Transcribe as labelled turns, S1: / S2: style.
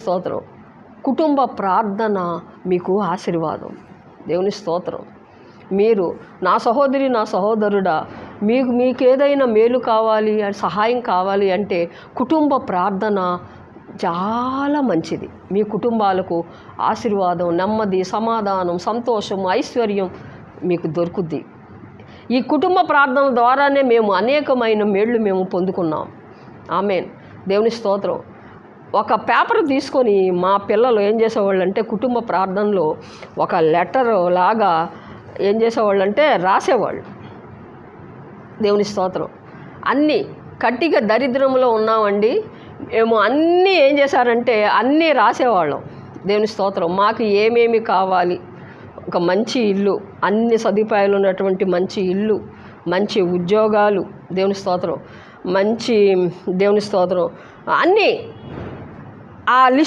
S1: స్తోత్రం. కుటుంబ ప్రార్థన మీకు ఆశీర్వాదం. దేవుని స్తోత్రం. మీరు నా సహోదరి, నా సహోదరుడా, మీకేదైనా మేలు కావాలి, సహాయం కావాలి అంటే కుటుంబ ప్రార్థన చాలా మంచిది. మీ కుటుంబాలకు ఆశీర్వాదం, నెమ్మది, సమాధానం, సంతోషం, ఐశ్వర్యం మీకు దొరుకుద్ది. ఈ కుటుంబ ప్రార్థన ద్వారానే మేము అనేకమైన మేళ్ళు మేము పొందుకున్నాం. ఆమేన్. దేవుని స్తోత్రం. ఒక పేపర్ తీసుకొని మా పిల్లలు ఏం చేసేవాళ్ళంటే కుటుంబ ప్రార్థనలో ఒక లెటర్ లాగా ఏం చేసేవాళ్ళంటే రాసేవాళ్ళు. దేవుని స్తోత్రం. అన్నీ కట్టిగా దరిద్రంలో ఉన్నామండి మేము అన్నీ ఏం చేశారంటే అన్నీ రాసేవాళ్ళం. దేవుని స్తోత్రం. మాకు ఏమేమి కావాలి, ఒక మంచి ఇల్లు, అన్ని సదుపాయాలు ఉన్నటువంటి మంచి ఇల్లు, మంచి ఉద్యోగాలు, దేవుని స్తోత్రం, మంచి దేవుని స్తోత్రం, అన్నీ ఆ లిస్ట్